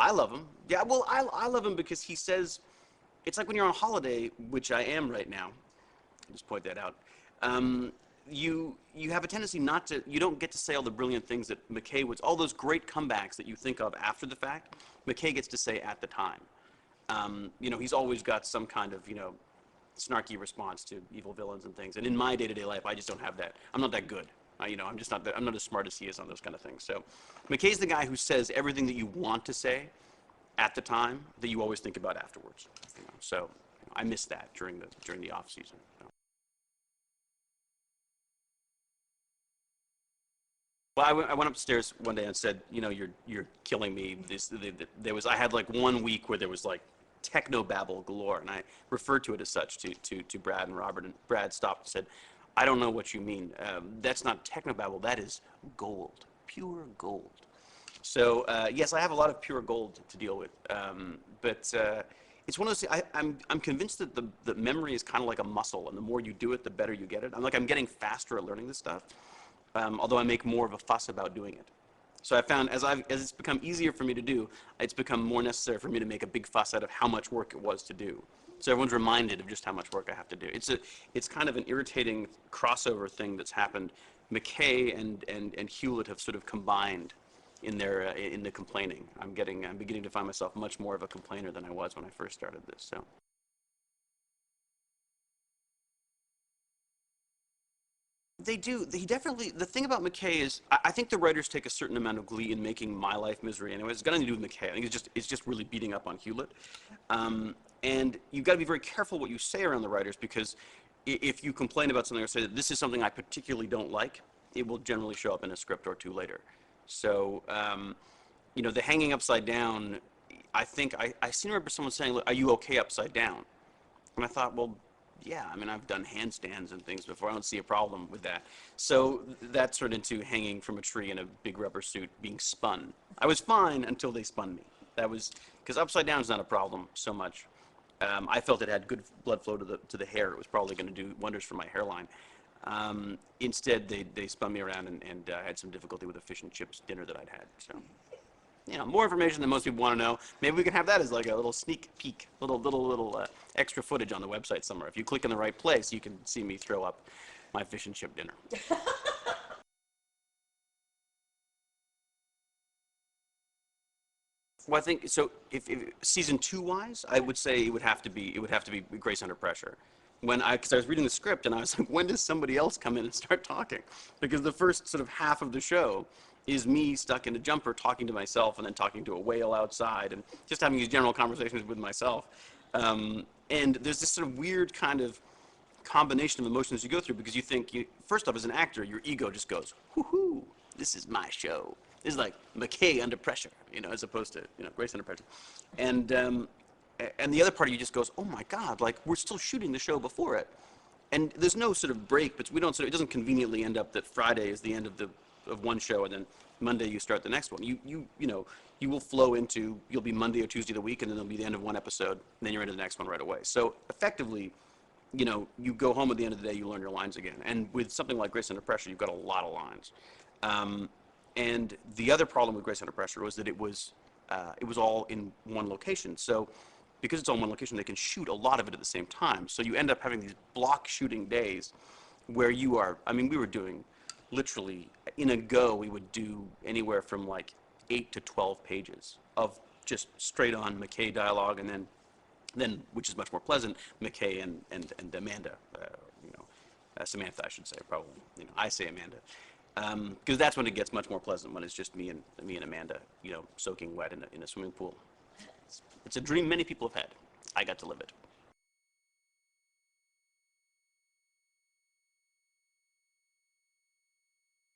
I love him. Yeah, well, I love him because he says, it's like when you're on holiday, which I am right now. I'll just point that out. Um, you have a tendency not to, you don't get to say all the brilliant things that McKay was, all those great comebacks that you think of after the fact, McKay gets to say at the time. He's always got some kind of, snarky response to evil villains and things. And in my day-to-day life, I just don't have that. I'm not that good. I'm just not that, I'm not as smart as he is on those kind of things. So McKay's the guy who says everything that you want to say at the time that you always think about afterwards. So I miss that during the off season. So. Well, I went upstairs one day and said, you're killing me. I had like 1 week where there was like techno babble galore, and I referred to it as such to Brad and Robert, and Brad stopped and said, I don't know what you mean. That's not techno babble. That is gold, pure gold. So yes, I have a lot of pure gold to deal with, but it's one of those. I'm convinced that the memory is kind of like a muscle, and the more you do it, the better you get it. I'm getting faster at learning this stuff, although I make more of a fuss about doing it. So I found as it's become easier for me to do, it's become more necessary for me to make a big fuss out of how much work it was to do. So everyone's reminded of just how much work I have to do. It's kind of an irritating crossover thing that's happened. McKay and Hewlett have sort of combined in the complaining. I'm beginning to find myself much more of a complainer than I was when I first started this. So. They do. He definitely. The thing about McKay is, I think the writers take a certain amount of glee in making my life misery. Anyway, it's got nothing to do with McKay. I think it's just really beating up on Hewlett, and you've got to be very careful what you say around the writers, because if you complain about something or say that this is something I particularly don't like, it will generally show up in a script or two later. So, the hanging upside down. I think I seem to remember someone saying, "Are you okay upside down?" And I thought, well, yeah, I've done handstands and things before. I don't see a problem with that. So that turned into hanging from a tree in a big rubber suit being spun. I was fine until they spun me. That was, because upside down is not a problem so much. I felt it had good blood flow to the hair. It was probably going to do wonders for my hairline. Instead, they spun me around, and I had some difficulty with a fish and chips dinner that I'd had. So. More information than most people want to know. Maybe we can have that as like a little sneak peek, little extra footage on the website somewhere. If you click in the right place, you can see me throw up my fish and chip dinner. Well, I think so. If season two wise, I would say it would have to be Grace Under Pressure. Because I was reading the script and I was like, when does somebody else come in and start talking? Because the first sort of half of the show is me stuck in a jumper talking to myself and then talking to a whale outside and just having these general conversations with myself. And there's this sort of weird kind of combination of emotions you go through, because you think, first off, as an actor, your ego just goes, whoo-hoo, this is my show. This is like McKay under pressure, as opposed to, Grace Under Pressure. And the other part of you just goes, oh my God, like we're still shooting the show before it. And there's no sort of break, but it doesn't conveniently end up that Friday is the end of one show and then Monday you start the next one. You will flow into, you'll be Monday or Tuesday of the week, and then it'll be the end of one episode, and then you're into the next one right away. So effectively, you go home at the end of the day, you learn your lines again. And with something like Grace Under Pressure, you've got a lot of lines. And the other problem with Grace Under Pressure was that it was all in one location. So because it's all in one location, they can shoot a lot of it at the same time. So you end up having these block shooting days where we were doing literally, in a go, we would do anywhere from like 8 to 12 pages of just straight on McKay dialogue, and then which is much more pleasant, McKay and Amanda, Samantha, I should say, probably. I say Amanda. Because that's when it gets much more pleasant, when it's just me and Amanda, soaking wet in a swimming pool. It's a dream many people have had. I got to live it.